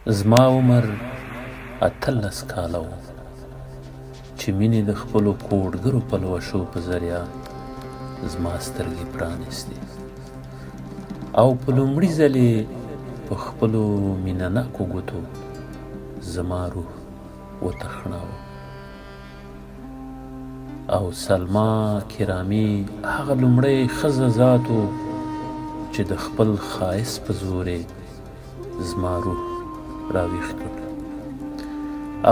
زما عمر 18 کاله و چې مینې د خپلو کوډګرو پلوشو په ذریعه زما سترګې پرانیستې او په لومړي ځل یې په خپلو مینهناکو ګوتو زما روح وتخناوه. او سلما کرامي هغه لومړی ښځه ذات و چې د خپل ښایست په زور یې زما روح راویښ کړ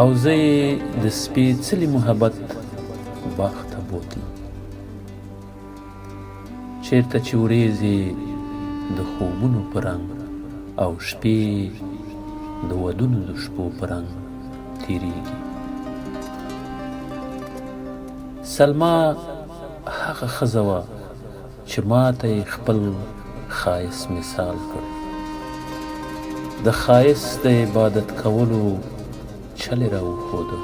او زه یې د سپېڅلي محبت باغ ته بوتلم، چېرته چې ورېځې د خوبونو په رنګ او شپې د ودونو د شپو په رنګ تېرېږي. سلما هغه ښځه وه چې ما ته یې خپل ښایست مثال کړ، د ښایست د عبادت کولو چل یې راوښوده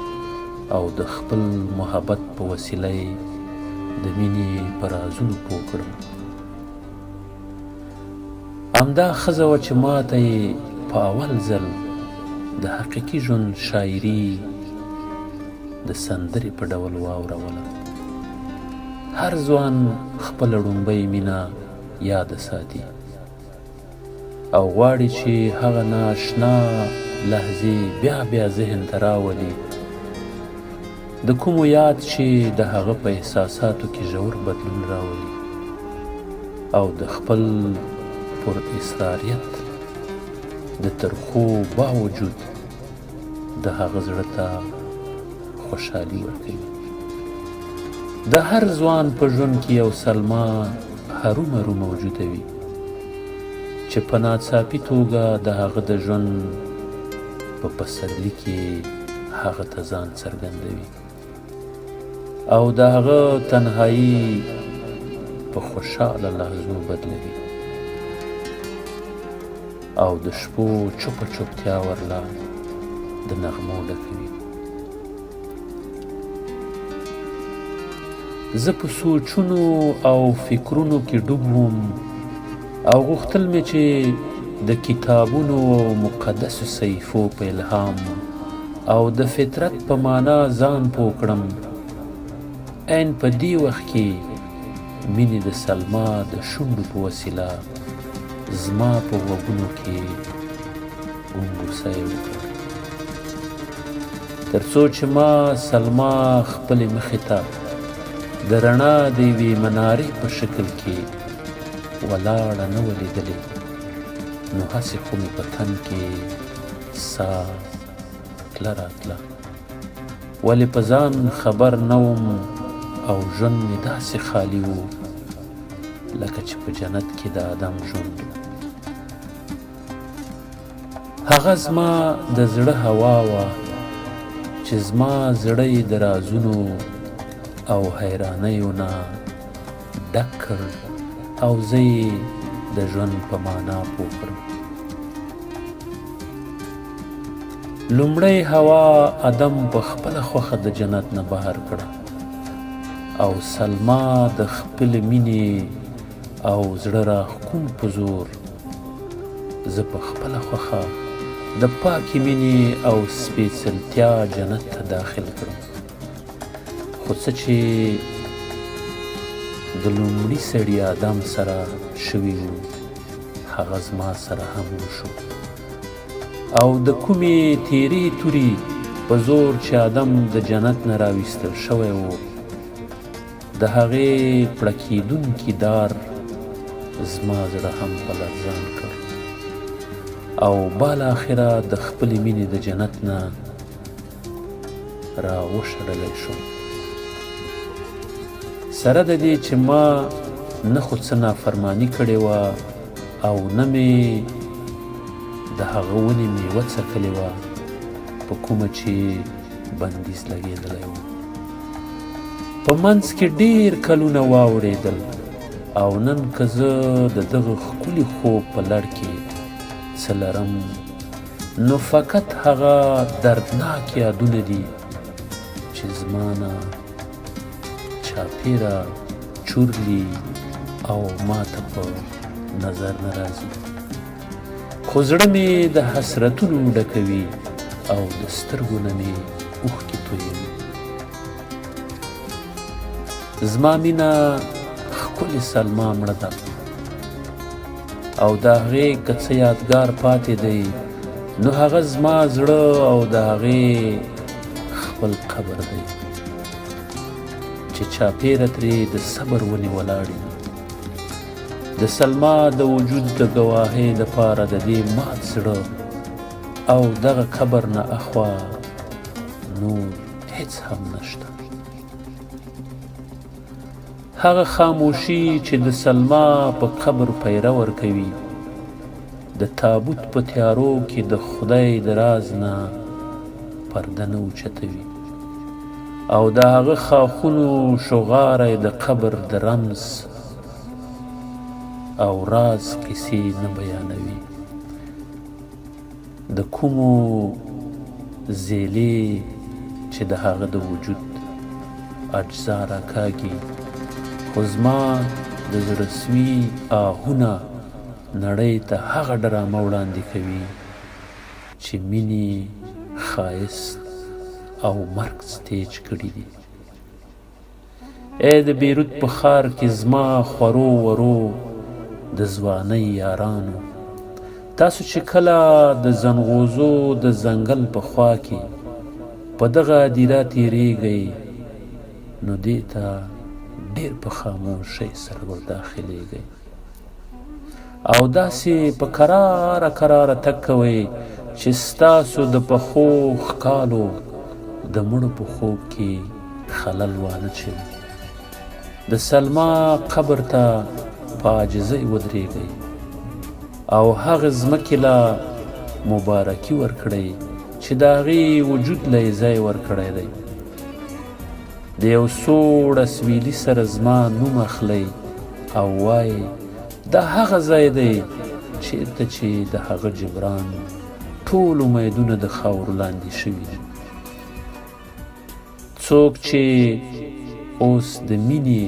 او د خپل محبت په وسیله یې د مینې په رازونو پوه کړم. همدا ښځه وه چې ما ته یې په اول ځل د حقیقي ژوند شاعري د سندرې په ډول واوروله. هر ځوان خپله ړومبۍ مینه یاده ساتي او غواړي چې هغه نااشنا لحظې بیا بیا ذهن ته راولي، د کومو یاد چې د هغه په احساساتو کې ژور بدلون راولي او د خپل پر اصراریت د ترخو باوجود د هغه زړه ته خوشحالي ورکوي. د هر ځوان په ژوند کې یو سلما هرومرو موجوده وي چې په ناڅاپي توګه د هغه د ژوند په پسرلي کې هغه ته ځان څرګندوي او د هغه تنهایی په خوشحاله لحظو بدلوي او د شپو چوپه چوپتیا ورله د نغمو ډکوي. زه په سوچونو او فکرونو کې ډوب وم او غوښتل مې چې د کتابونو او مقدسو صحیفو په الهام او د فطرت په معنا ځان پوه کړم. عین په دې وخت کې مینې د سلما د شونډو په وسیله زما په غوږونو کې ګونګوسه وکړه، تر څو چې ما سلما خپلې مخې ته د رڼا د یوې منارې په شکل کې ولاړه نه وه لیدلې، نو هسې خو مې په تن کې ساه تله راتله، ولې په ځان خبر نه وم او ژوند مې داسې خالي و لکه چې په جنت کې د آدم ژوند و. هغه زما د زړه هوا وه چې زما زړه یې د رازونو او حیرانیو نه ډک کړ او زه یې د ژوند په معنا پوه کړم. لومړی هوا ادم په خپله خوښه د جنت نه بهر کړه او سلما د خپلې مینې او زړه راښکون په زور زه په خپله خوښه د پاکې مینې او سپېڅلتیا جنت ته داخل کړم. خو څه چې د لومړي سړي آدم سره شوي وو هغه زما سره هم وشو او د کومې تیرې تورې په زور چې آدم د جنت نه راویستل شوی و د هغې پړکېدونکي دار زما زړه هم په لرزان کړ او بالاخره د خپلې مینې د جنت نه راوشړلی شوم. سره د دې چې ما نه خو څه نافرماني کړې وه او نه مې د هغه ونې میوه څکلې وه په کومه چې بندیز لګېدلی و. په منځ کې ډېر کلونه واوړېدل او نن که زه د دغه ښکلي خوب په لړ کې څه لرم نو فقط هغه دردناک یادونه دي چې زما نه چاپیره چورلي او ما ته په نظر نه راځي. خو زړه مې د حسرتونو ډکوي او د سترګو نه مې اوښکې تویوي. زما مینه ښکلې سلما مړه ده او د هغې که څه یادګار پاتې دی نو هغه زما زړه او د هغې خپل قبر دی چې چاپېره ترې د صبر ونې ولاړې دي. د سلما د وجود د ګواهۍ دپاره د دې مات زړه او دغه قبر نه اخوا نور هیڅ هم نشته. هغه خاموشي چې د سلما په قبر پیره ورکوي د تابوت په تیارو کې د خدای د راز نه پرده نه اوچتوي او د هغه خاښونو شغاری د قبر د رمز او راز کیسې نه بیانوي. د کومو زیلې چې د هغه د وجود اجزا راکاږي خو زما د زړه سوي آهونه نړۍ ته هغه ډرامه وړاندې کوي چې مینې ښایست او مرګ سټیج کړي دي. ای د بیروت په ښار کې زما خورو ورو د ځوانۍ یارانو، تاسو چې کله د زنغوزو د ځنګل په خوا کې په دغه هدیره تېرېږئ نو دې ته ډېر په خاموشۍ سره ورداخلېږئ او داسې په کراره کراره تګ کوئ چې ستاسو د پخو ښکالو د مړو په خوب کې خلل وانه چوي. د سلما قبر ته په عاجزۍ ودرېږئ او هغه ځمکې له مبارکي ورکړئ چې د هغې وجود له یې ځای ورکړی دی. د یو سوړ اسویلي سره زما نوم اخلئ او وایئ دا هغه ځای دی چېرته چې د هغه جبران ټول امیدونه د خاورو لاندې شوي دي. څوک چې اوس د مینې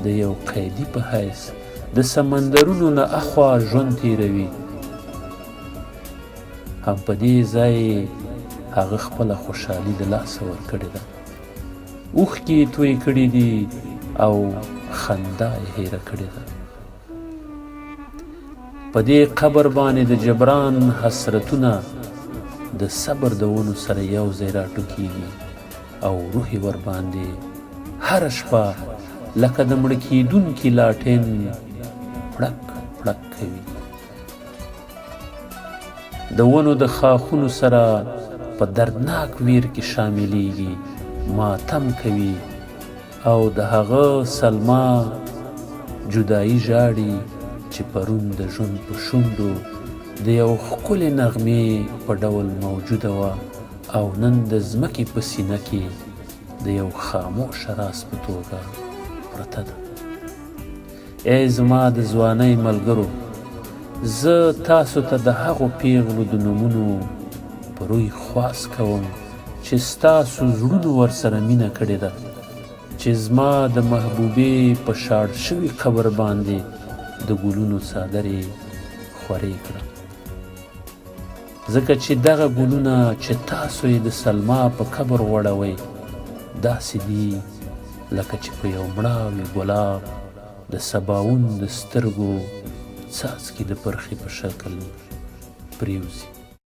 د یو قیدي په حیث د سمندرونو نه اخوا ژوند تېروي هم په دې ځای هغه خپله خوشحالي د لاسه ورکړې ده. اوښکې یې توی کړي دي او خندا یې هیره کړې ده. په دې قبر باندې د جبران حسرتونه د صبر د ونو سره یو ځای راټوکېږي او روح یې ورباندې هره شپه لکه د مړه کېدونکي لاټین پړک پړک کوي. د ونو د ښاخونو سره په دردناک ویر کې شاملیږي، ماتم کوي او د هغه سلما جدایي ژاړي چې پرون د ژوند په شونډو د یو ښکلې نغمې په ډول موجوده وه او نن د ځمکې په سینه کې د یو خاموشه راز په توګه پرته ده. ای زما د ځوانۍ ملګرو، زه تاسو ته د هغو پیغلو د نومونو په روی خواست کوم چې ستاسو زړونو ورسره مینه کړې ده چې زما د محبوبې په شاړ شوي قبر باندې د ګلونو څادرې خورې کړه، ځکه چې دغه ګلونه چې تاسو یې د سلما په قبر غوړوئ داسې دي لکه چې په یو مړاوي ګلاب د سباوون د سترګو څاڅکي د پرخې په شکل پریوزي.